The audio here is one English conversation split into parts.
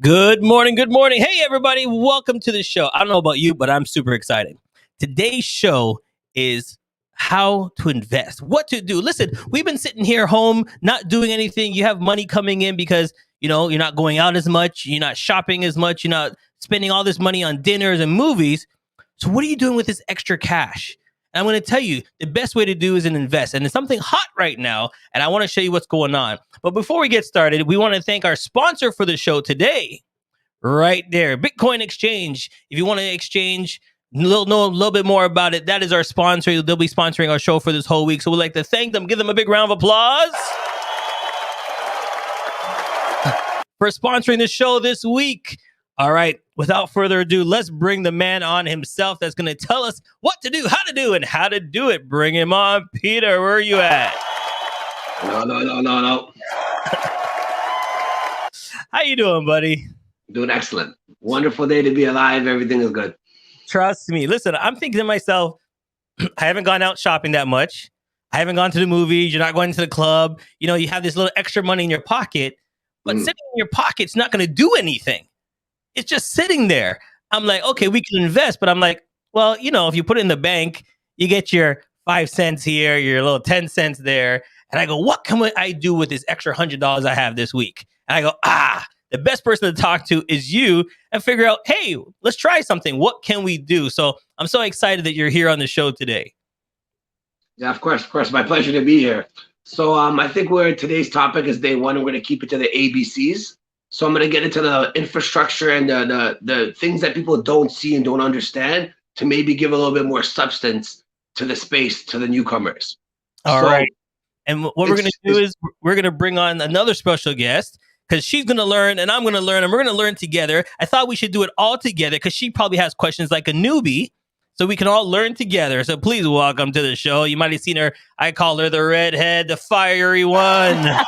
Good morning. Good morning. Hey, everybody. Welcome to the show. I don't know about you, but I'm super excited. Today's show is how to invest, what to do. Listen, we've been sitting here home, not doing anything. You have money coming in because, you're not going out as much. You're not shopping as much. You're not spending all this money on dinners and movies. So what are you doing with this extra cash? And I'm going to tell you the best way to do is an invest. And it's something hot right now. And I want to show you what's going on. But before we get started, we want to thank our sponsor for the show today. Right there, Bitcoin Exchange. If you want to exchange, know a little bit more about it, that is our sponsor. They'll be sponsoring our show for this whole week. So we'd like to thank them. Give them a big round of applause for sponsoring the show this week. All right, without further ado, let's bring the man on himself that's going to tell us what to do, how to do, and how to do it. Bring him on. Peter, where are you at? No. How you doing, buddy? Doing excellent. Wonderful day to be alive. Everything is good. Trust me. Listen, I'm thinking to myself, I haven't gone out shopping that much. I haven't gone to the movies. You're not going to the club. You have this little extra money in your pocket, but sitting in your pocket's not going to do anything. It's just sitting there. I'm like, okay, we can invest, but I'm like, well, if you put it in the bank, you get your 5 cents here, your little 10 cents there. And I go, what can I do with this extra $100 I have this week? And I go, the best person to talk to is you and figure out, hey, let's try something. What can we do? So I'm so excited that you're here on the show today. Yeah, of course. My pleasure to be here. So I think today's topic is day one. We're going to keep it to the ABCs. So I'm going to get into the infrastructure and the things that people don't see and don't understand to maybe give a little bit more substance to the space, to the newcomers. All right. And what we're going to do is we're going to bring on another special guest, because she's going to learn and I'm going to learn and we're going to learn together. I thought we should do it all together because she probably has questions like a newbie, so we can all learn together. So please welcome to the show. You might have seen her. I call her the redhead, the fiery one.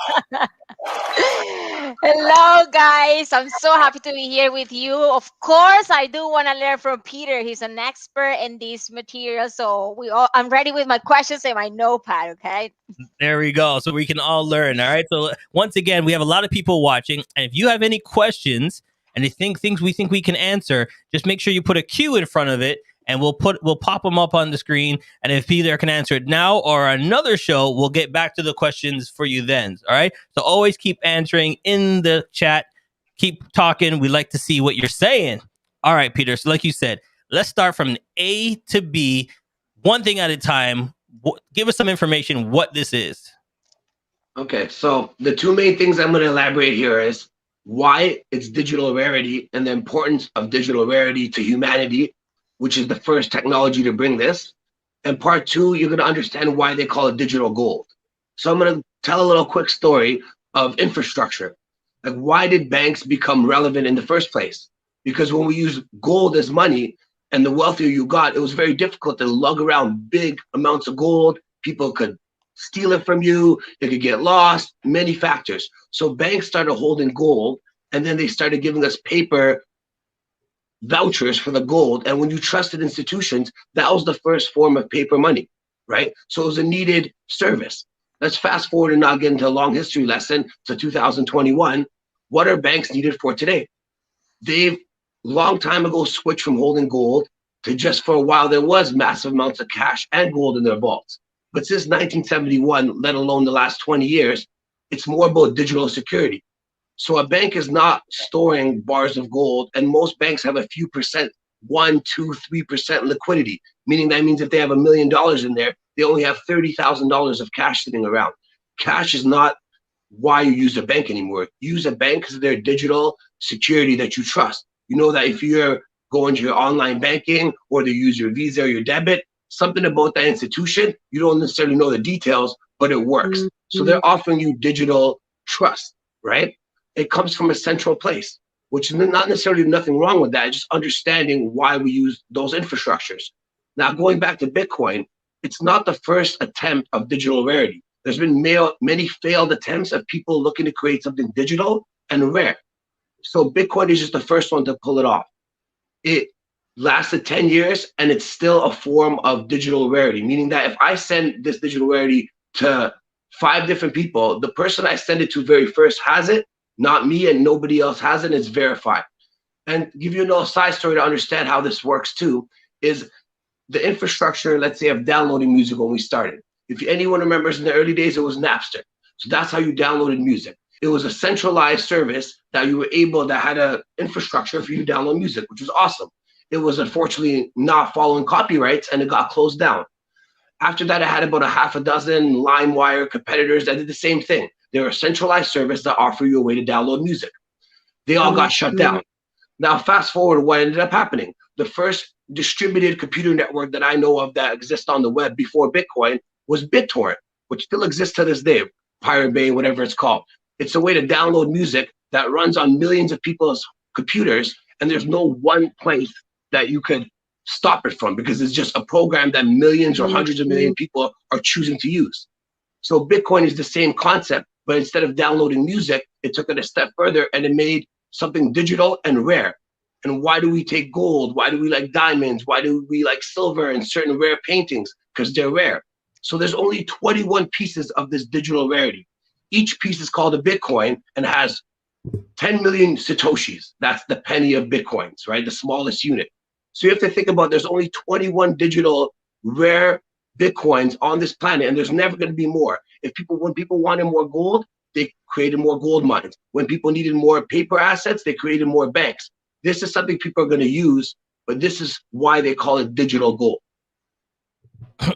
Hello, guys. I'm so happy to be here with you. Of course, I do want to learn from Peter. He's an expert in this material. So I'm ready with my questions and my notepad, okay? There we go. So we can all learn, all right? So once again, we have a lot of people watching. And if you have any questions and you think things we think we can answer, just make sure you put a Q in front of it. And we'll pop them up on the screen. And if Peter can answer it now or another show, we'll get back to the questions for you then. All right. So always keep answering in the chat. Keep talking. We like to see what you're saying. All right, Peter. So like you said, let's start from A to B, one thing at a time. Give us some information what this is. Okay. So the two main things I'm going to elaborate here is why it's digital rarity and the importance of digital rarity to humanity, which is the first technology to bring this. And part two, you're going to understand why they call it digital gold. So I'm going to tell a little quick story of infrastructure. Like, why did banks become relevant in the first place? Because when we use gold as money, and the wealthier you got, it was very difficult to lug around big amounts of gold. People could steal it from you. It could get lost, many factors. So banks started holding gold, and then they started giving us paper vouchers for the gold. And when you trusted institutions, that was the first form of paper money, right? So it was a needed service. Let's fast forward and not get into a long history lesson to 2021. What are banks needed for today? They've long time ago switched from holding gold to just for a while there was massive amounts of cash and gold in their vaults. But since 1971, let alone the last 20 years, it's more about digital security. So a bank is not storing bars of gold, and most banks have a few percent, 1%, 2%, 3% liquidity, meaning that means if they have $1 million in there, they only have $30,000 of cash sitting around. Cash is not why you use a bank anymore. You use a bank because of their digital security that you trust. You know that if you're going to your online banking or they use your Visa or your debit, something about that institution, you don't necessarily know the details, but it works. Mm-hmm. So they're offering you digital trust, right? It comes from a central place, which is not necessarily nothing wrong with that, just understanding why we use those infrastructures. Now, going back to Bitcoin, it's not the first attempt of digital rarity. There's been many failed attempts of people looking to create something digital and rare. So Bitcoin is just the first one to pull it off. It lasted 10 years and it's still a form of digital rarity, meaning that if I send this digital rarity to 5 different people, the person I send it to very first has it, not me, and nobody else has it. It's verified. And to give you a little side story to understand how this works too, is the infrastructure, let's say, of downloading music when we started. If anyone remembers, in the early days, it was Napster. So that's how you downloaded music. It was a centralized service that you were able, that had an infrastructure for you to download music, which was awesome. It was unfortunately not following copyrights, and it got closed down. After that, I had about a half a dozen LimeWire competitors that did the same thing. They're a centralized service that offer you a way to download music. They all got shut down. Now, fast forward, what ended up happening? The first distributed computer network that I know of that exists on the web before Bitcoin was BitTorrent, which still exists to this day, Pirate Bay, whatever it's called. It's a way to download music that runs on millions of people's computers, and there's no one place that you could stop it from, because it's just a program that millions or hundreds of million people are choosing to use. So Bitcoin is the same concept, but instead of downloading music, it took it a step further and it made something digital and rare. And why do we take gold? Why do we like diamonds? Why do we like silver and certain rare paintings? Because they're rare. So there's only 21 pieces of this digital rarity. Each piece is called a Bitcoin and has 10 million Satoshis. That's the penny of Bitcoins, right? The smallest unit. So you have to think about, there's only 21 digital rare Bitcoins on this planet, and there's never going to be more. When people wanted more gold, they created more gold mines. When people needed more paper assets, they created more banks. This is something people are going to use, but this is why they call it digital gold.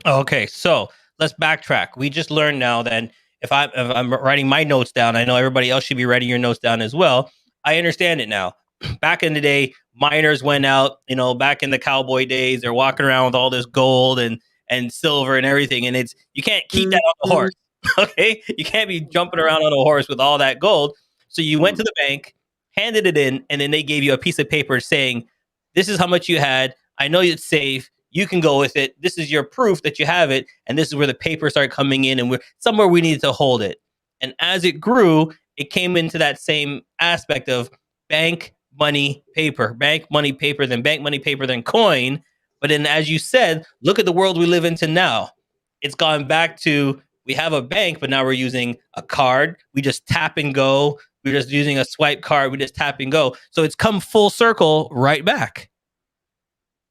Okay, so let's backtrack. We just learned now that if I'm writing my notes down, I know everybody else should be writing your notes down as well. I understand it now. Back in the day, miners went out, back in the cowboy days, they're walking around with all this gold and silver and everything. And you can't keep that on the horse. Okay. You can't be jumping around on a horse with all that gold. So you went to the bank, handed it in, and then they gave you a piece of paper saying, this is how much you had. I know it's safe. You can go with it. This is your proof that you have it. And this is where the paper started coming in, and somewhere we needed to hold it. And as it grew, it came into that same aspect of bank, money, paper, bank, money, paper, then bank, money, paper, then coin. But then, as you said, look at the world we live into now. It's gone back to, we have a bank, but now we're using a card. We just tap and go. We're just using a swipe card. We just tap and go. So it's come full circle right back.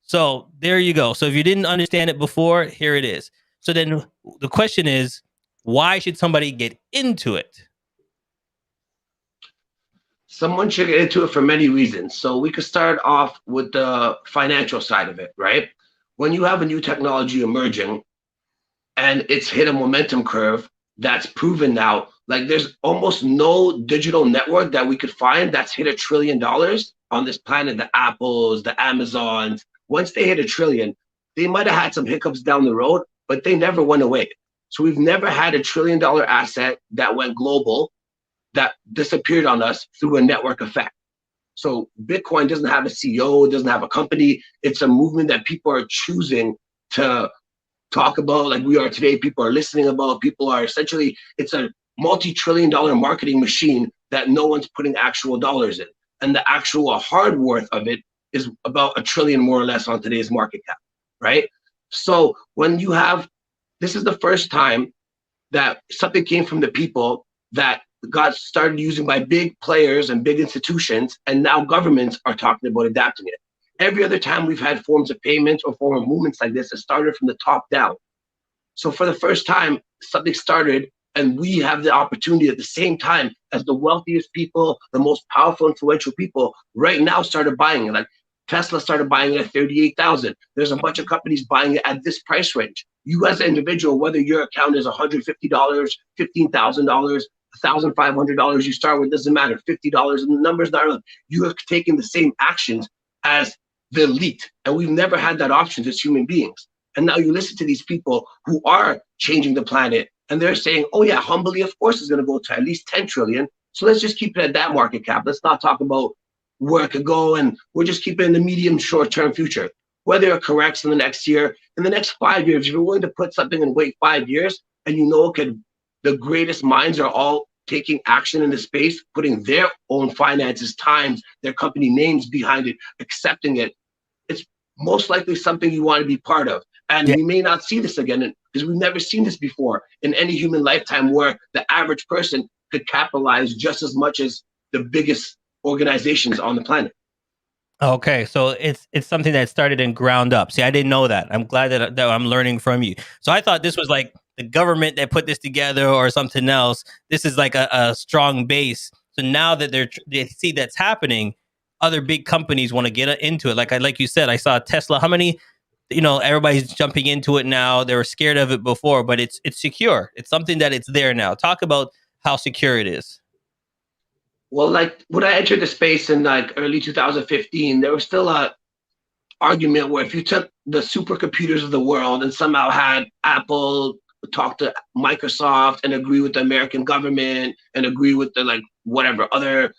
So there you go. So if you didn't understand it before, here it is. So then the question is, why should somebody get into it? Someone should get into it for many reasons. So we could start off with the financial side of it, right? When you have a new technology emerging and it's hit a momentum curve that's proven now, like there's almost no digital network that we could find that's hit $1 trillion on this planet. The Apples, the Amazons, once they hit $1 trillion, they might have had some hiccups down the road, but they never went away. So we've never had $1 trillion asset that went global that disappeared on us through a network effect. So Bitcoin doesn't have a CEO, it doesn't have a company. It's a movement that people are choosing to talk about, like we are today. People are listening about, people are essentially, it's a multi-trillion-dollar marketing machine that no one's putting actual dollars in. And the actual hard worth of it is about $1 trillion more or less on today's market cap, right? So when you have, this is the first time that something came from the people that got started using by big players and big institutions, and now governments are talking about adapting it. Every other time we've had forms of payments or form of movements like this, it started from the top down. So for the first time, something started, and we have the opportunity at the same time as the wealthiest people, the most powerful, influential people right now started buying it. Like Tesla started buying it at 38,000. There's a bunch of companies buying it at this price range. You as an individual, whether your account is $150, $15,000, $1,500 you start with, doesn't matter, $50, and the number's not relevant. You have taken the same actions as the elite, and we've never had that option as human beings. And now you listen to these people who are changing the planet, and they're saying, oh yeah, humbly, of course, it's going to go to at least 10 trillion. So let's just keep it at that market cap. Let's not talk about where it could go, and we're just keeping it in the medium short-term future. Whether it corrects in the next year, in the next 5 years, if you're willing to put something and wait 5 years, and you know it could, the greatest minds are all taking action in the space, putting their own finances, times, their company names behind it, accepting it. It's most likely something you want to be part of. And we may not see this again, because we've never seen this before in any human lifetime, where the average person could capitalize just as much as the biggest organizations on the planet. Okay, so it's something that started in ground up. See, I didn't know that. I'm glad that I'm learning from you. So I thought this was like the government that put this together or something else. This is like a strong base. So now that they see that's happening, other big companies want to get into it. Like you said, I saw Tesla. How many? Everybody's jumping into it now. They were scared of it before, but it's secure. It's something that it's there now. Talk about how secure it is. Well, like when I entered the space in like early 2015, there was still a argument where if you took the supercomputers of the world and somehow had Apple talk to Microsoft and agree with the American government and agree with the like whatever other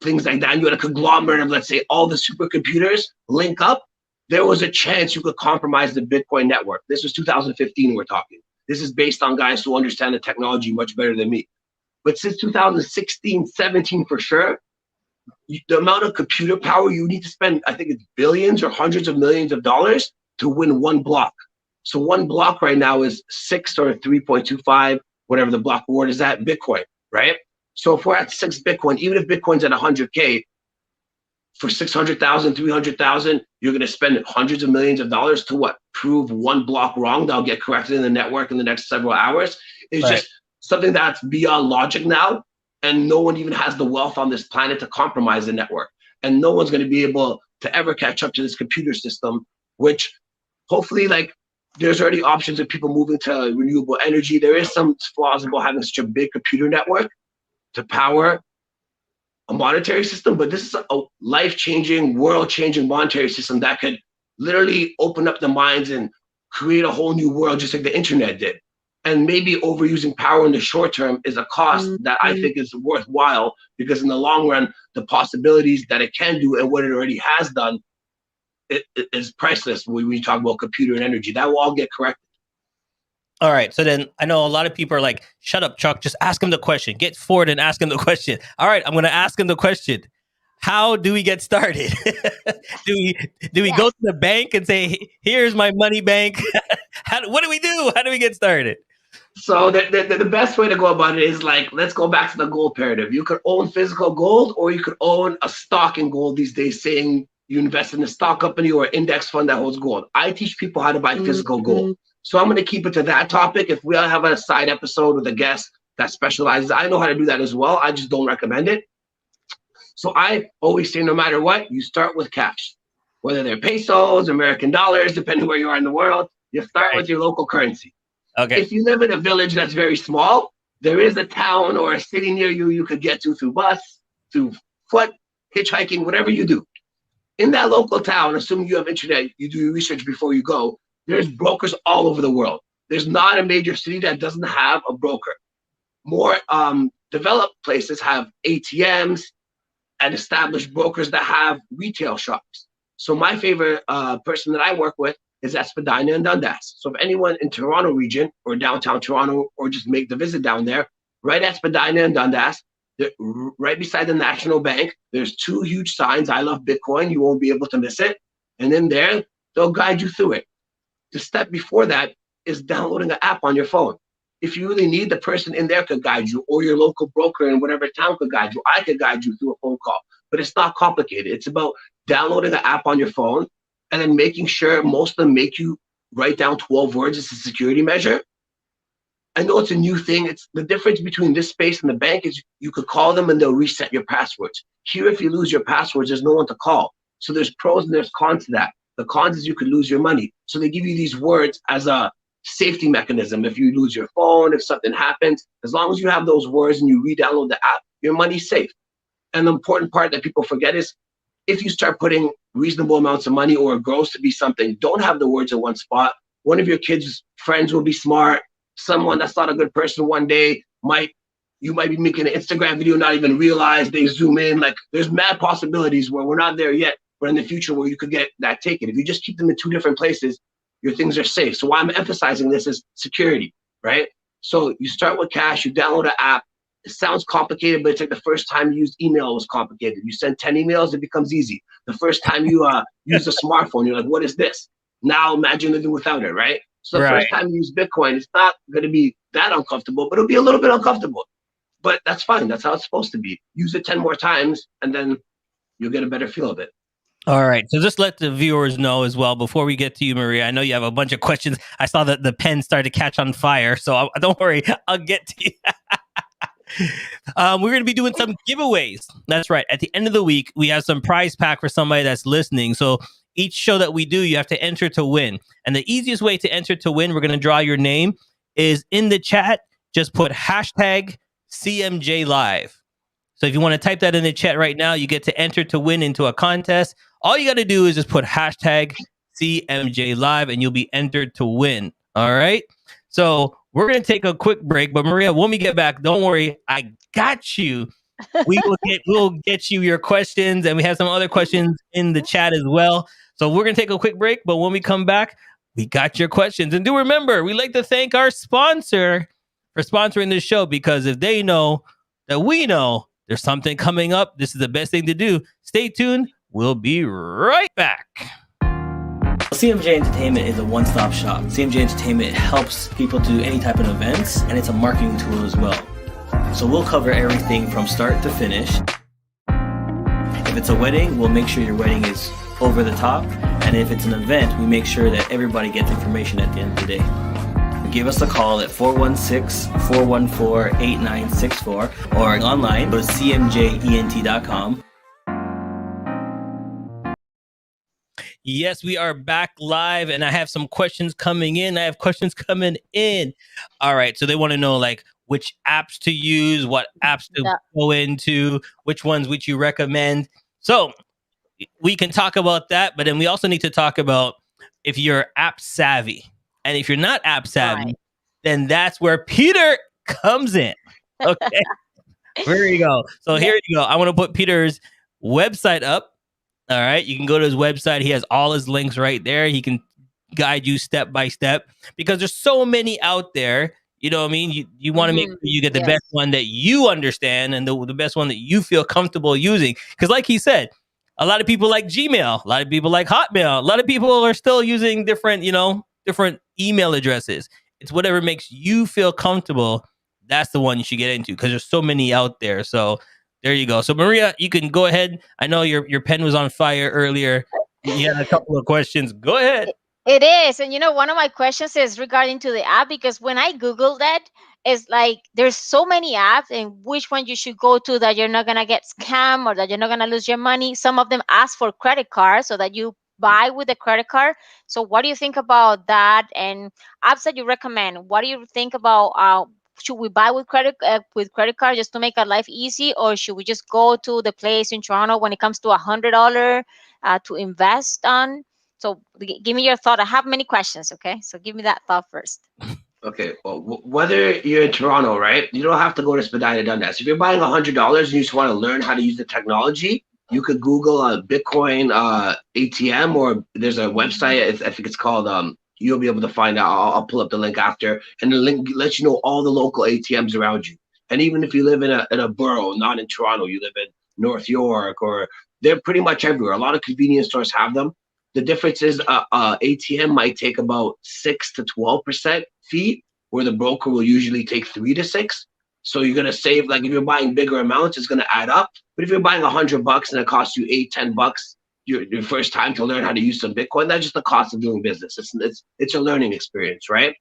things like that, and you had a conglomerate of, let's say, all the supercomputers link up, there was a chance you could compromise the Bitcoin network. This was 2015 we're talking. This is based on guys who understand the technology much better than me. But since 2016, 17 for sure, the amount of computer power you need to spend, I think it's billions or hundreds of millions of dollars to win one block. So one block right now is 6 or 3.25, whatever the block reward is at Bitcoin, right? So if we're at 6 Bitcoin, even if Bitcoin's at 100K, for 600,000, 300,000, you're going to spend hundreds of millions of dollars to what? Prove one block wrong that'll get corrected in the network in the next several hours. It's just something that's beyond logic now, and no one even has the wealth on this planet to compromise the network. And no one's going to be able to ever catch up to this computer system, which hopefully, like, there's already options of people moving to renewable energy. There is some flaws about having such a big computer network to power a monetary system, but this is a life-changing, world-changing monetary system that could literally open up the minds and create a whole new world, just like the internet did. And maybe overusing power in the short term is a cost that I think is worthwhile, because in the long run, the possibilities that it can do and what it already has done it is priceless. When we talk about computer and energy, that will all get corrected. All right. So then I know a lot of people are like, shut up, Chuck. Just ask him the question. Get forward and ask him the question. All right. I'm going to ask him the question. How do we get started? do we go to the bank and say, here's my money bank? What do we do? How do we get started? So the best way to go about it is, like, let's go back to the gold paradigm. You could own physical gold, or you could own a stock in gold these days, saying you invest in a stock company or index fund that holds gold. I teach people how to buy physical gold. So I'm going to keep it to that topic. If we have a side episode with a guest that specializes, I know how to do that as well. I just don't recommend it. So I always say, no matter what, you start with cash, whether they're pesos, American dollars, depending where you are in the world. You start with your local currency. Okay. If you live in a village that's very small, there is a town or a city near you you could get to through bus, through foot, hitchhiking, whatever you do. In that local town, assuming you have internet, you do your research before you go, there's brokers all over the world. There's not a major city that doesn't have a broker. More developed places have ATMs and established brokers that have retail shops. So my favorite person that I work with is at Spadina and Dundas. So if anyone in Toronto region or downtown Toronto, or just make the visit down there, right at Spadina and Dundas, right beside the National Bank, there's 2 huge signs, I love Bitcoin, you won't be able to miss it. And in there, they'll guide you through it. The step before that is downloading an app on your phone. If you really need, the person in there could guide you, or your local broker in whatever town could guide you. I could guide you through a phone call, but it's not complicated. It's about downloading an app on your phone and then making sure most of them make you write down 12 words as a security measure. I know it's a new thing. It's the difference between this space and the bank is you could call them and they'll reset your passwords. Here, if you lose your passwords, there's no one to call. So there's pros and there's cons to that. The cons is you could lose your money. So they give you these words as a safety mechanism. If you lose your phone, if something happens, as long as you have those words and you re-download the app, your money's safe. And the important part that people forget is if you start putting reasonable amounts of money or it grows to be something, don't have the words in one spot. One of your kids' friends will be smart. Someone that's not a good person one day you might be making an Instagram video, not even realize they zoom in. Like, there's mad possibilities where we're not there yet, but in the future where you could get that taken. If you just keep them in 2 different places, your things are safe. So why I'm emphasizing this is security, right? So you start with cash, you download an app. It sounds complicated, but it's like the first time you used email was complicated. You send 10 emails, it becomes easy. The first time you use a smartphone, you're like, what is this? Now imagine living without it, right? So the first time you use Bitcoin, it's not going to be that uncomfortable, but it'll be a little bit uncomfortable. but that's fine. That's how it's supposed to be. Use it 10 more times, and then you'll get a better feel of it. All right. So just let the viewers know as well before we get to you, Maria. I know you have a bunch of questions. I saw that the pen started to catch on fire. So don't worry. I'll get to you. We're going to be doing some giveaways. That's right. At the end of the week, we have some prize pack for somebody that's listening. So each show that we do, you have to enter to win. And the easiest way to enter to win, we're going to draw your name, is in the chat. Just put hashtag CMJ Live. So if you want to type that in the chat right now, you get to enter to win into a contest. All you got to do is just put hashtag CMJ Live and you'll be entered to win. All right. So we're going to take a quick break. But Maria, when we get back, don't worry. I got you. We'll get you your questions. And we have some other questions in the chat as well. So we're going to take a quick break. But when we come back, we got your questions. And do remember, we like to thank our sponsor for sponsoring this show, because if they know that we know there's something coming up, this is the best thing to do. Stay tuned. We'll be right back. CMJ Entertainment is a one-stop shop. CMJ Entertainment helps people do any type of events, and it's a marketing tool as well. So we'll cover everything from start to finish. If it's a wedding, we'll make sure your wedding is over the top. And if it's an event, we make sure that everybody gets information at the end of the day. Give us a call at 416-414-8964 or online, go to cmjent.com. Yes, we are back live, and I have some questions coming in. All right, so they want to know like which apps to use, what apps to go into, which ones would you recommend. So we can talk about that, but then we also need to talk about if you're app savvy. And if you're not app savvy, then that's where Peter comes in. Okay, there you go. So here you go. I want to put Peter's website up. All right, you can go to his website. He has all his links right there. He can guide you step by step, because there's so many out there. You know what I mean? You want to make sure you get the best one that you understand and the best one that you feel comfortable using. Because like he said, a lot of people like Gmail, a lot of people like Hotmail, a lot of people are still using different email addresses. It's whatever makes you feel comfortable. That's the one you should get into, because there's so many out there. So there you go. So Maria, you can go ahead. I know your pen was on fire earlier. You had a couple of questions. Go ahead. It is. And one of my questions is regarding to the app, because when I Googled that, it's like there's so many apps, and which one you should go to that you're not going to get scammed or that you're not going to lose your money. Some of them ask for credit cards so that you buy with a credit card. So what do you think about that? And apps that you recommend, what do you think about should we buy with credit card just to make our life easy, or should we just go to the place in Toronto when it comes to $100 to invest on? So give me your thought. I have many questions. Okay, so give me that thought first. Okay, well, whether you're in Toronto, right, you don't have to go to Spadina Dundas. If you're buying $100 and you just want to learn how to use the technology, you could Google a Bitcoin ATM, or there's a website. I think it's called. You'll be able to find out. I'll pull up the link after, and the link lets you know all the local ATMs around you. And even if you live in a borough, not in Toronto, you live in North York, or they're pretty much everywhere. A lot of convenience stores have them. The difference is ATM might take about 6 to 12% fee, where the broker will usually take 3 to 6. So you're gonna save. Like if you're buying bigger amounts, it's gonna add up. But if you're buying $100 and it costs you $8-10 your first time to learn how to use some Bitcoin, that's just the cost of doing business. It's a learning experience, right?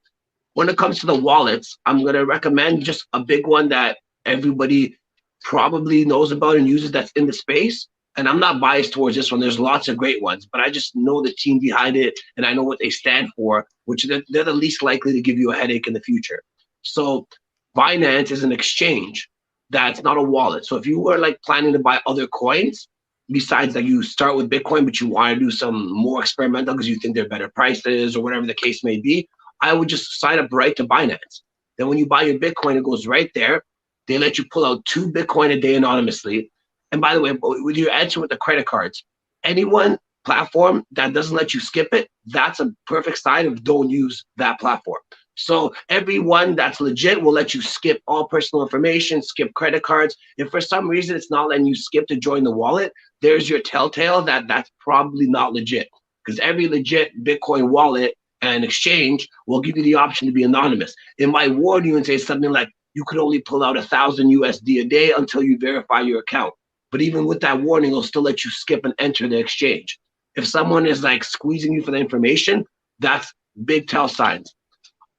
When it comes to the wallets, I'm gonna recommend just a big one that everybody probably knows about and uses that's in the space. And I'm not biased towards this one. There's lots of great ones, but I just know the team behind it and I know what they stand for, which they're the least likely to give you a headache in the future. So Binance is an exchange that's not a wallet. So if you were like planning to buy other coins, besides that you start with Bitcoin, but you want to do some more experimental because you think they're better prices or whatever the case may be, I would just sign up right to Binance. Then when you buy your Bitcoin, it goes right there. They let you pull out 2 Bitcoin a day anonymously. And by the way, with your answer with the credit cards, any one platform that doesn't let you skip it, that's a perfect sign of don't use that platform. So everyone that's legit will let you skip all personal information, skip credit cards. If for some reason it's not letting you skip to join the wallet, there's your telltale that that's probably not legit. Because every legit Bitcoin wallet and exchange will give you the option to be anonymous. It might warn you and say something like, you could only pull out 1,000 USD a day until you verify your account. But even with that warning, it'll still let you skip and enter the exchange. If someone is like squeezing you for the information, that's big tell signs.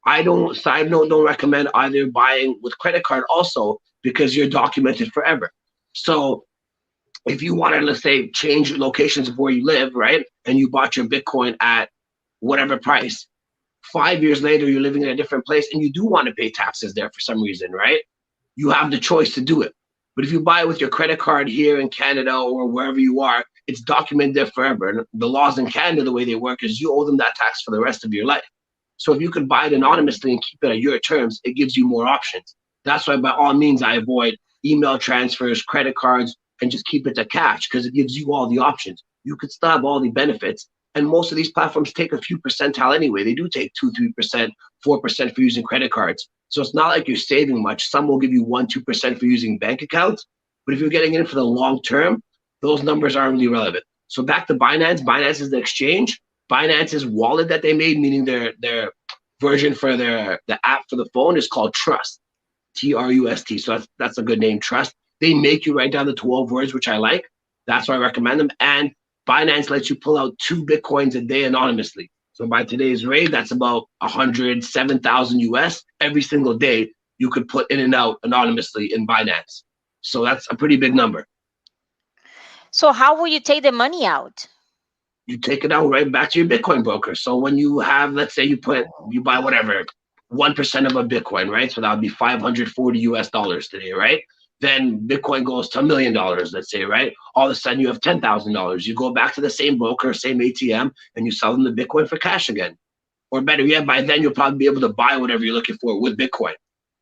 I don't, side note, don't recommend either buying with credit card also because you're documented forever. So if you want to, let's say, change locations of where you live, right? And you bought your Bitcoin at whatever price, 5 years later, you're living in a different place and you do want to pay taxes there for some reason, right? You have the choice to do it. But if you buy it with your credit card here in Canada or wherever you are, it's documented there forever. And the laws in Canada, the way they work is you owe them that tax for the rest of your life. So if you could buy it anonymously and keep it at your terms, it gives you more options. That's why by all means, I avoid email transfers, credit cards, and just keep it to cash because it gives you all the options. You could still have all the benefits. And most of these platforms take a few percentile anyway. They do take 2, 3%, 4% for using credit cards. So it's not like you're saving much. Some will give you 1, 2% for using bank accounts. But if you're getting in for the long term, those numbers aren't really relevant. So back to Binance. Binance is the exchange. Binance's wallet that they made, meaning their version for the app for the phone, is called Trust, Trust. So that's a good name, Trust. They make you write down the 12 words, which I like. That's why I recommend them. And Binance lets you pull out 2 Bitcoins a day anonymously. So by today's rate, that's about 107,000 US every single day you could put in and out anonymously in Binance. So that's a pretty big number. So how will you take the money out? You take it out right back to your Bitcoin broker. So when you have, let's say you buy whatever, 1% of a Bitcoin, right? So that would be 540 US dollars today, right? Then Bitcoin goes to $1 million, let's say, right? All of a sudden you have $10,000. You go back to the same broker, same ATM, and you sell them the Bitcoin for cash again. Or better yet, by then you'll probably be able to buy whatever you're looking for with Bitcoin.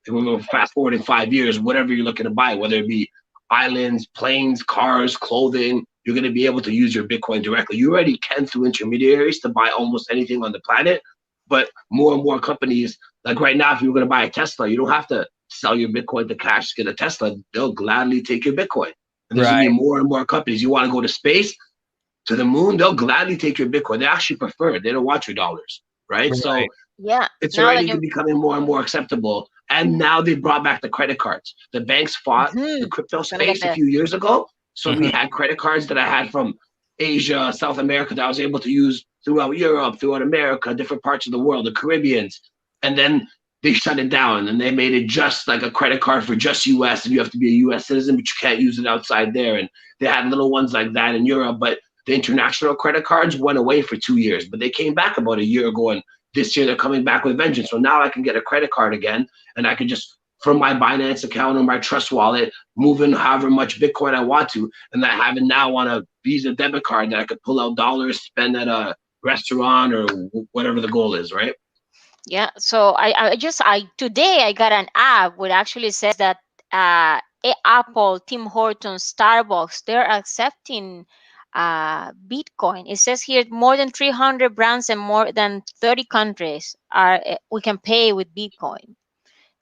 And when we're fast forwarding 5 years, whatever you're looking to buy, whether it be islands, planes, cars, clothing, you're going to be able to use your Bitcoin directly. You already can through intermediaries to buy almost anything on the planet, but more and more companies, like right now, if you're going to buy a Tesla, you don't have to sell your Bitcoin to cash to get a Tesla. They'll gladly take your Bitcoin. And there's going to be more and more companies. You want to go to space, to the moon, they'll gladly take your Bitcoin. They actually prefer it. They don't want your dollars, right? So yeah, it's already becoming more and more acceptable. And now they brought back the credit cards. The banks fought the crypto space a few years ago. So we had credit cards that I had from Asia, South America that I was able to use throughout Europe, throughout America, different parts of the world, the Caribbeans. And then they shut it down and they made it just like a credit card for just US, and you have to be a US citizen, but you can't use it outside there. And they had little ones like that in Europe, but the international credit cards went away for 2 years, but they came back about a year ago, and this year they're coming back with vengeance. So now I can get a credit card again, and I can just, from my Binance account or my Trust wallet, move in however much Bitcoin I want to, and I have it now on a Visa debit card that I could pull out dollars, spend at a restaurant or whatever the goal is, right? Yeah. So today I got an app which actually says that Apple, Tim Hortons, Starbucks, they're accepting Bitcoin. It says here more than 300 brands and more than 30 countries we can pay with Bitcoin.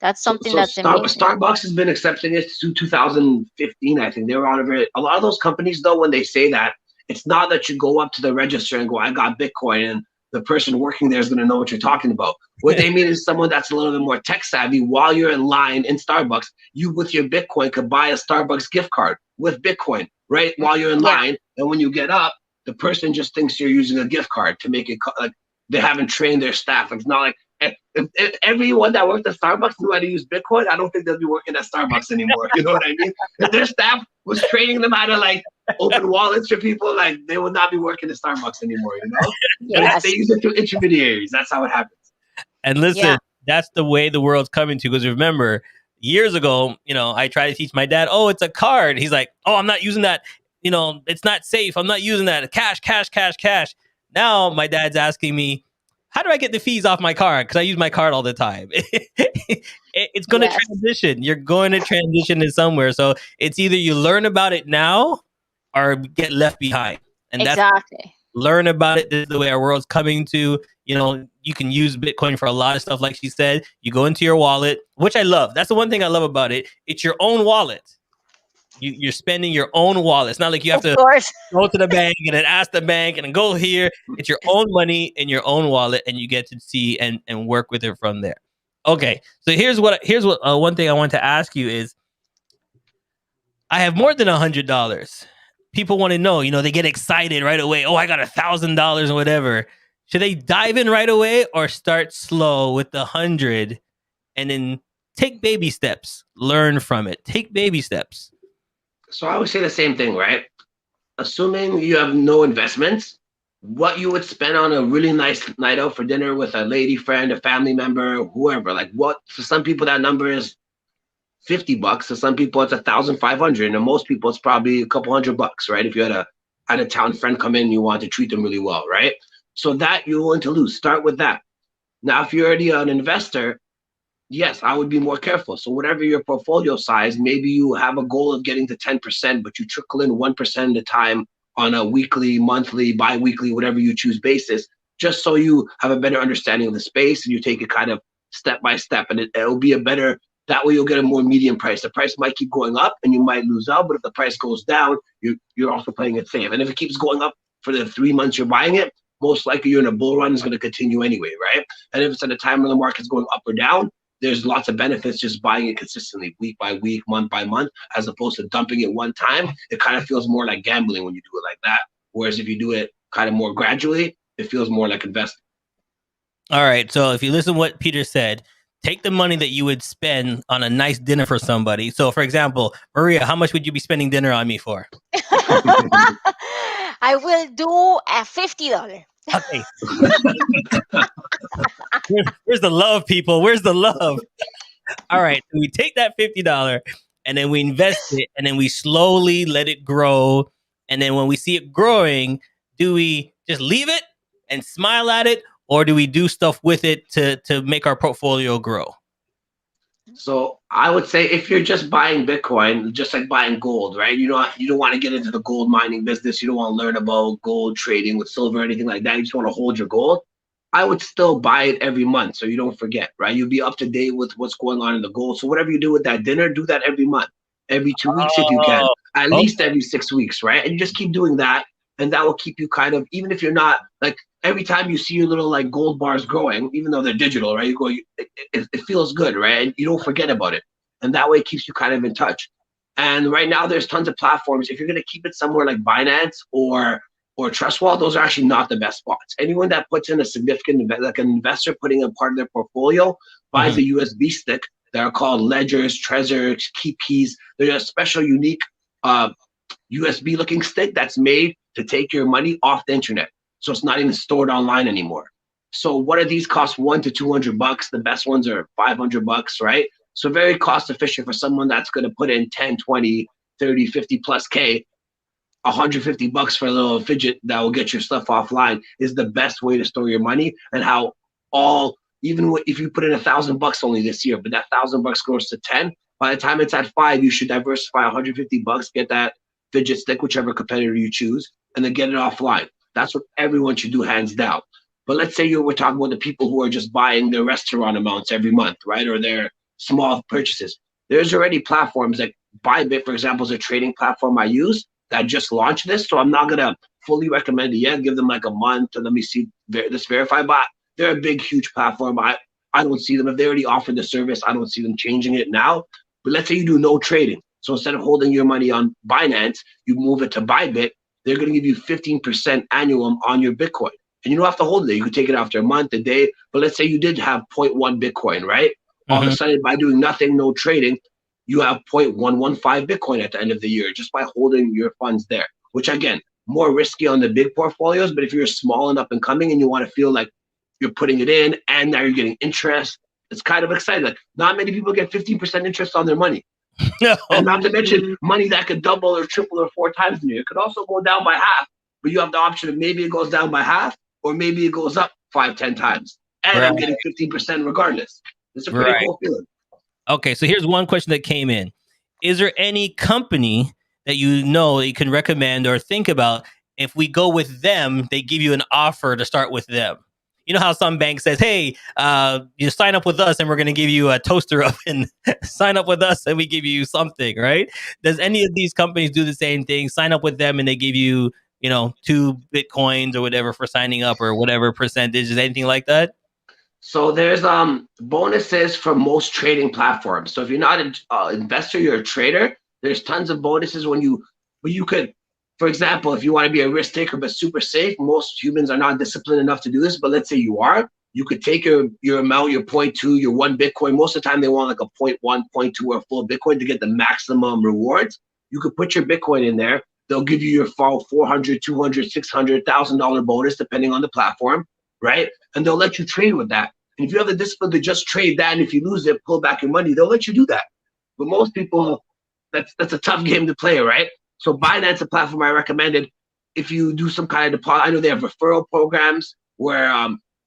That's something that's amazing. Starbucks has been accepting it since 2015, I think. They were on a lot of those companies, though, when they say that, it's not that you go up to the register and go, I got Bitcoin, and the person working there is going to know what you're talking about. What they mean is someone that's a little bit more tech savvy. While you're in line in Starbucks, you with your Bitcoin could buy a Starbucks gift card with Bitcoin, right? While you're in line. And when you get up, the person just thinks you're using a gift card to make it like they haven't trained their staff. It's not like if everyone that worked at Starbucks knew how to use Bitcoin, I don't think they'll be working at Starbucks anymore. You know what I mean? If their staff was training them how to like open wallets for people, like they would not be working at Starbucks anymore, you know? Yes. They use it through intermediaries. That's how it happens. And listen, that's the way the world's coming to. Because remember, years ago, I tried to teach my dad, oh, it's a card. He's like, oh, I'm not using that. It's not safe. I'm not using that. Cash. Now my dad's asking me, how do I get the fees off my card? Because I use my card all the time. It's going to transition. You're going to transition in somewhere. So it's either you learn about it now or get left behind. And exactly. Learn about it. This is the way our world's coming to. You can use Bitcoin for a lot of stuff. Like she said, you go into your wallet, which I love. That's the one thing I love about it. It's your own wallet. You're spending your own wallet. It's not like you have to go to the bank and then ask the bank and then go here. It's your own money in your own wallet, and you get to see and work with it from there. Okay, so here's what one thing I want to ask you is, I have more than $100. People want to know, they get excited right away. Oh, I got $1,000 or whatever. Should they dive in right away or start slow with the 100 and then take baby steps, learn from it, take baby steps? So I would say the same thing, right? Assuming you have no investments, what you would spend on a really nice night out for dinner with a lady friend, a family member, whoever, like what, for some people that number is $50. For some people it's 1,500, and most people it's probably a couple $100, right? If you had a out of town friend come in and you want to treat them really well, right? So that you're willing to lose. Start with that. Now, if you're already an investor, yes, I would be more careful. So whatever your portfolio size, maybe you have a goal of getting to 10%, but you trickle in 1% at a time on a weekly, monthly, bi-weekly, whatever you choose basis, just so you have a better understanding of the space and you take it kind of step by step. And it'll be a better, that way you'll get a more medium price. The price might keep going up and you might lose out, but if the price goes down, you're also playing it safe. And if it keeps going up for the 3 months you're buying it, most likely you're in a bull run, is going to continue anyway, right? And if it's at a time when the market's going up or down, there's lots of benefits just buying it consistently, week by week, month by month, as opposed to dumping it one time. It kind of feels more like gambling when you do it like that. Whereas if you do it kind of more gradually, it feels more like investing. All right. So if you listen to what Peter said, take the money that you would spend on a nice dinner for somebody. So, for example, Maria, how much would you be spending dinner on me for? I will do a $50. Okay. Where's the love, people? Where's the love? All right. So we take that $50 and then we invest it and then we slowly let it grow. And then when we see it growing, do we just leave it and smile at it, or do we do stuff with it to make our portfolio grow? So I would say if you're just buying Bitcoin, just like buying gold, right? You don't want to get into the gold mining business. You don't want to learn about gold trading with silver or anything like that. You just want to hold your gold. I would still buy it every month so you don't forget, right? You'll be up to date with what's going on in the gold. So whatever you do with that dinner, do that every month, every 2 weeks if you can, at least every 6 weeks, right? And you just keep doing that. And that will keep you kind of, even if you're not, like every time you see your little like gold bars growing, even though they're digital, right? You go, it feels good, right? And you don't forget about it. And that way it keeps you kind of in touch. And right now there's tons of platforms. If you're going to keep it somewhere like Binance or TrustWallet, those are actually not the best spots. Anyone that puts in a significant, like an investor putting in part of their portfolio, buys a USB stick that are called ledgers, Trezors, keys. They're a special, unique USB looking stick that's made to take your money off the internet. So it's not even stored online anymore. So what are these cost? $100 to $200. The best ones are $500, right? So very cost efficient for someone that's going to put in 10, 20, 30, 50 plus K. $150 for a little fidget that will get your stuff offline is the best way to store your money. And how even if you put in $1,000 only this year, but that $1,000 goes to 10, by the time it's at 5, you should diversify $150, get that fidget stick, whichever competitor you choose, and then get it offline. That's what everyone should do, hands down. But let's say we're talking about the people who are just buying their restaurant amounts every month, right? Or their small purchases. There's already platforms like Bybit, for example, is a trading platform I use that just launched this. So I'm not going to fully recommend it yet. Give them like a month to let me see this verified. But they're a big, huge platform. I don't see them. If they already offered the service, I don't see them changing it now. But let's say you do no trading. So instead of holding your money on Binance, you move it to Bybit. They're going to give you 15% annual on your Bitcoin. And you don't have to hold it. You can take it after a month, a day. But let's say you did have 0.1 Bitcoin, right? All of a sudden, by doing nothing, no trading, you have 0.115 Bitcoin at the end of the year just by holding your funds there, which again, more risky on the big portfolios. But if you're small and up and coming and you want to feel like you're putting it in and now you're getting interest, it's kind of exciting. Like, not many people get 15% interest on their money. No. And not to mention money that could double or triple or 4 times in a year. It could also go down by half, but you have the option of maybe it goes down by half or maybe it goes up 5-10 times. And I'm getting 15% regardless. It's a pretty cool feeling. Okay, so here's one question that came in. Is there any company that you can recommend or think about? If we go with them, they give you an offer to start with them. You know how some bank says, hey, you sign up with us and we're going to give you a toaster oven. Sign up with us and we give you something, right? Does any of these companies do the same thing? Sign up with them and they give you, 2 Bitcoins or whatever for signing up or whatever percentage? Is anything like that? So there's bonuses for most trading platforms. So if you're not an investor, you're a trader. There's tons of bonuses but you could, for example, if you want to be a risk taker but super safe, most humans are not disciplined enough to do this. But let's say you are, you could take your amount, your 0.2, your 1 Bitcoin. Most of the time they want like a 0.1, 0.2, or a full Bitcoin to get the maximum rewards. You could put your Bitcoin in there. They'll give you your full $400, $200, $600,000 bonus depending on the platform, right? And they'll let you trade with that. And if you have the discipline to just trade that, and if you lose it, pull back your money, they'll let you do that. But most people, that's a tough game to play, right? So Binance, a platform I recommended, if you do some kind of deposit, I know they have referral programs where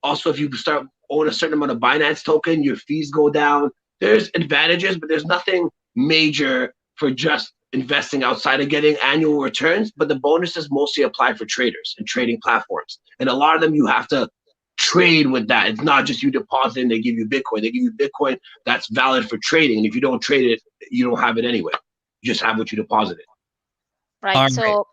also if you start own a certain amount of Binance token, your fees go down. There's advantages, but there's nothing major for just investing outside of getting annual returns. But the bonuses mostly apply for traders and trading platforms. And a lot of them you have to trade with that. It's not just you deposit and they give you Bitcoin. They give you Bitcoin that's valid for trading. And if you don't trade it, you don't have it anyway. You just have what you deposited. Right. So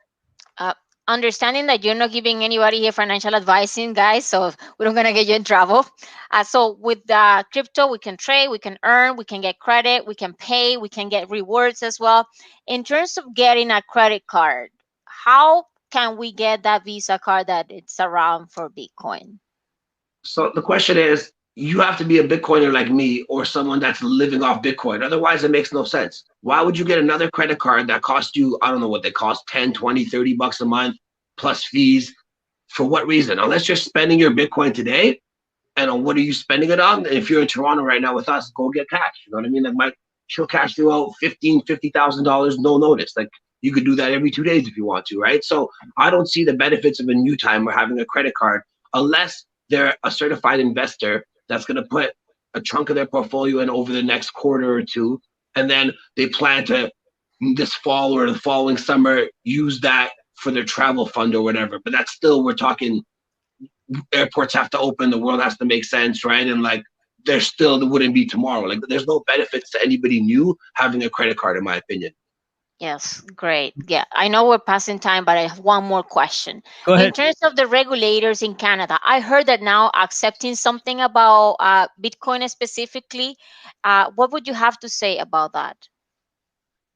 understanding that you're not giving anybody here financial advising, guys, so we don't gonna get you in trouble. So with the crypto, we can trade, we can earn, we can get credit, we can pay, we can get rewards as well. In terms of getting a credit card, how can we get that Visa card that it's around for Bitcoin? So the question is, you have to be a Bitcoiner like me or someone that's living off Bitcoin. Otherwise, it makes no sense. Why would you get another credit card that costs you, I don't know what they cost, 10, 20, 30 bucks a month plus fees? For what reason? Unless you're spending your Bitcoin today, and what are you spending it on? If you're in Toronto right now with us, go get cash. You know what I mean? Like she'll cash you out $50,000, no notice. Like you could do that every 2 days if you want to, right? So I don't see the benefits of a new time or having a credit card unless they're a certified investor that's going to put a chunk of their portfolio in over the next quarter or two. And then they plan to, this fall or the following summer, use that for their travel fund or whatever. But that's still, we're talking airports have to open, the world has to make sense, right? And like, there wouldn't be tomorrow. Like there's no benefits to anybody new having a credit card, in my opinion. Yes, great. Yeah, I know we're passing time, but I have one more question. Go ahead. In terms of the regulators in Canada, I heard that now accepting something about Bitcoin specifically. What would you have to say about that?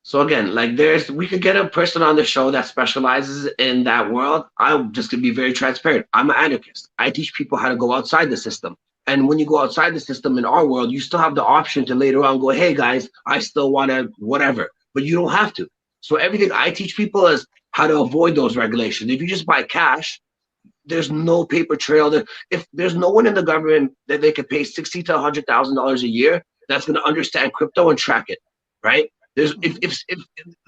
So again, like we could get a person on the show that specializes in that world. I'm just gonna be very transparent. I'm an anarchist. I teach people how to go outside the system. And when you go outside the system in our world, you still have the option to later on go, hey guys, I still want to whatever, but you don't have to. So everything I teach people is how to avoid those regulations. If you just buy cash, there's no paper trail. If there's no one in the government that they could pay $60,000 to $100,000 a year that's going to understand crypto and track it, right? There's if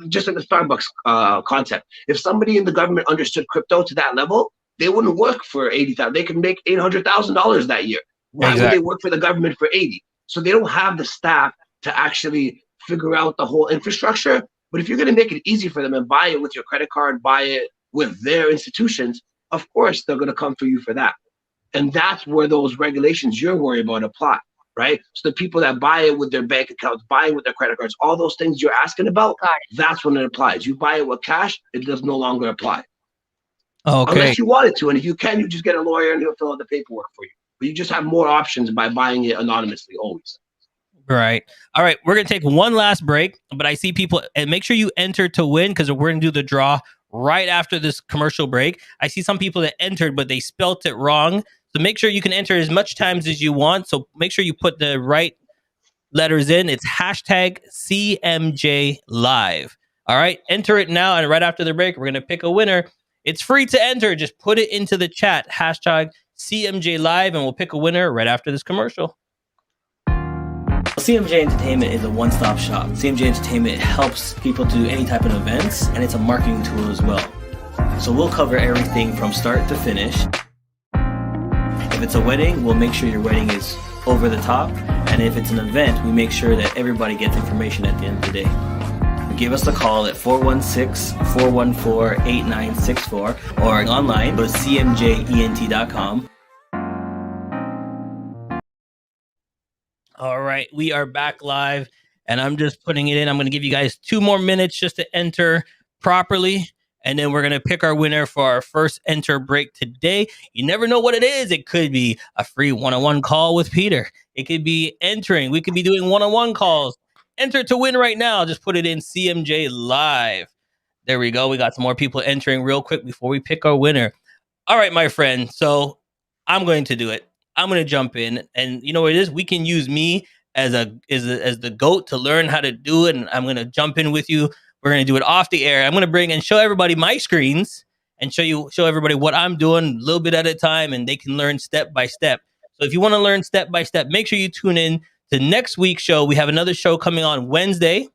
just like the Starbucks concept, if somebody in the government understood crypto to that level, they wouldn't work for 80,000. They could make $800,000 that year. Why would they work for the government for 80? So they don't have the staff to actually figure out the whole infrastructure. But if you're going to make it easy for them and buy it with your credit card, buy it with their institutions, of course they're going to come for you for that. And that's where those regulations you're worried about apply, right? So the people that buy it with their bank accounts, buy it with their credit cards, all those things you're asking about, that's when it applies. You buy it with cash, it does no longer apply. Okay. Unless you want it to. And if you can, you just get a lawyer and he'll fill out the paperwork for you. But you just have more options by buying it anonymously always. Right. All right. We're going to take one last break, but I see people, and make sure you enter to win because we're going to do the draw right after this commercial break. I see some people that entered, but they spelt it wrong. So make sure you can enter as much times as you want. So make sure you put the right letters in. It's hashtag CMJ Live. All right. Enter it now. And right after the break, we're going to pick a winner. It's free to enter. Just put it into the chat, hashtag CMJ Live, and we'll pick a winner right after this commercial. CMJ Entertainment is a one-stop shop. CMJ Entertainment helps people to do any type of events, and it's a marketing tool as well. So we'll cover everything from start to finish. If it's a wedding, we'll make sure your wedding is over the top. And if it's an event, we make sure that everybody gets information at the end of the day. Give us a call at 416-414-8964 or online, go to cmjent.com. All right, we are back live, and I'm just putting it in. I'm going to give you guys 2 more minutes just to enter properly, And then we're going to pick our winner for our first enter break today. You never know what it is. It could be a free one-on-one call with Peter. It could be entering. We could be doing one-on-one calls. Enter to win right now. Just put it in CMJ Live. There we go. We got some more people entering real quick before we pick our winner. All right, my friend. So I'm going to do it. I'm going to jump in. And you know what it is? We can use me as the GOAT to learn how to do it. And I'm going to jump in with you. We're going to do it off the air. I'm going to bring and show everybody my screens and show everybody what I'm doing a little bit at a time, and they can learn step by step. So if you want to learn step by step, make sure you tune in to next week's show. We have another show coming on Wednesday,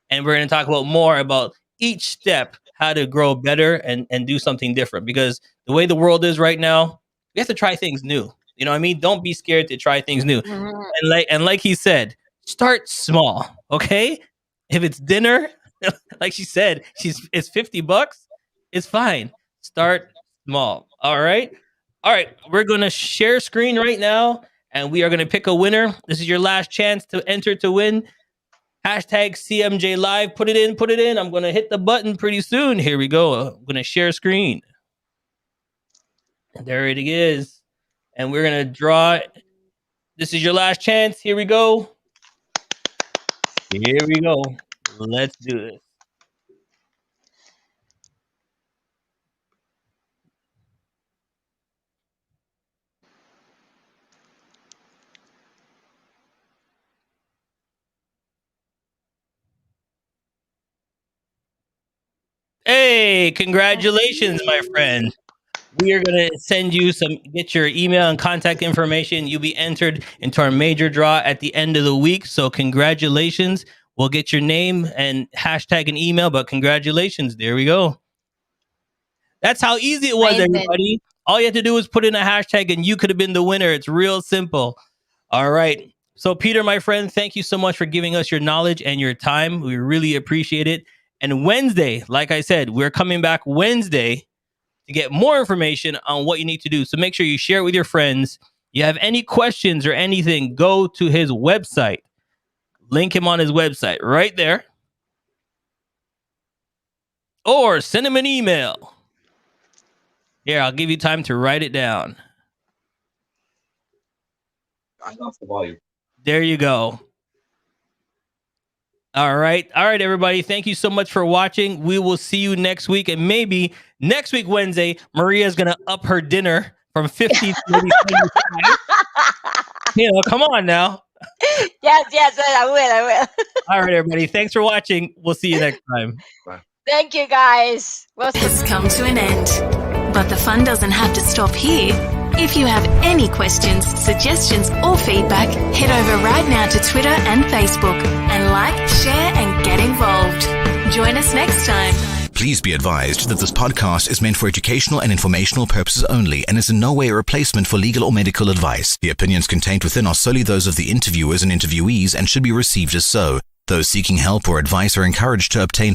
and we're going to talk about more about each step, how to grow better and do something different. Because the way the world is right now, we have to try things new. You know what I mean? Don't be scared to try things new. Mm-hmm. And like he said, start small, okay? If it's dinner, like she said, it's $50. It's fine. Start small. All right. We're going to share screen right now, and we are going to pick a winner. This is your last chance to enter to win. Hashtag CMJ Live. Put it in. I'm going to hit the button pretty soon. Here we go. I'm going to share screen. There it is. And we're going to draw. This is your last chance. Here we go. Let's do this. Hey, congratulations, my friend. We are going to send you get your email and contact information. You'll be entered into our major draw at the end of the week. So congratulations. We'll get your name and hashtag and email, but congratulations. There we go. That's how easy it was, everybody. All you had to do was put in a hashtag and you could have been the winner. It's real simple. All right. So Peter, my friend, thank you so much for giving us your knowledge and your time. We really appreciate it. And Wednesday, like I said, we're coming back Wednesday to get more information on what you need to do. So make sure you share it with your friends. You have any questions or anything, go to his website. Link him on his website right there. Or send him an email. Here, I'll give you time to write it down. I lost the volume. There you go. All right, everybody. Thank you so much for watching. We will see you next week. And maybe next week, Wednesday, Maria's going to up her dinner from 50 to maybe 75. Come on now. Yes, I will. All right, everybody. Thanks for watching. We'll see you next time. Bye. Thank you, guys. Has come to an end. But the fun doesn't have to stop here. If you have any questions, suggestions, or feedback, head over right now to Twitter and Facebook and like, share, and get involved. Join us next time. Please be advised that this podcast is meant for educational and informational purposes only and is in no way a replacement for legal or medical advice. The opinions contained within are solely those of the interviewers and interviewees and should be received as so. Those seeking help or advice are encouraged to obtain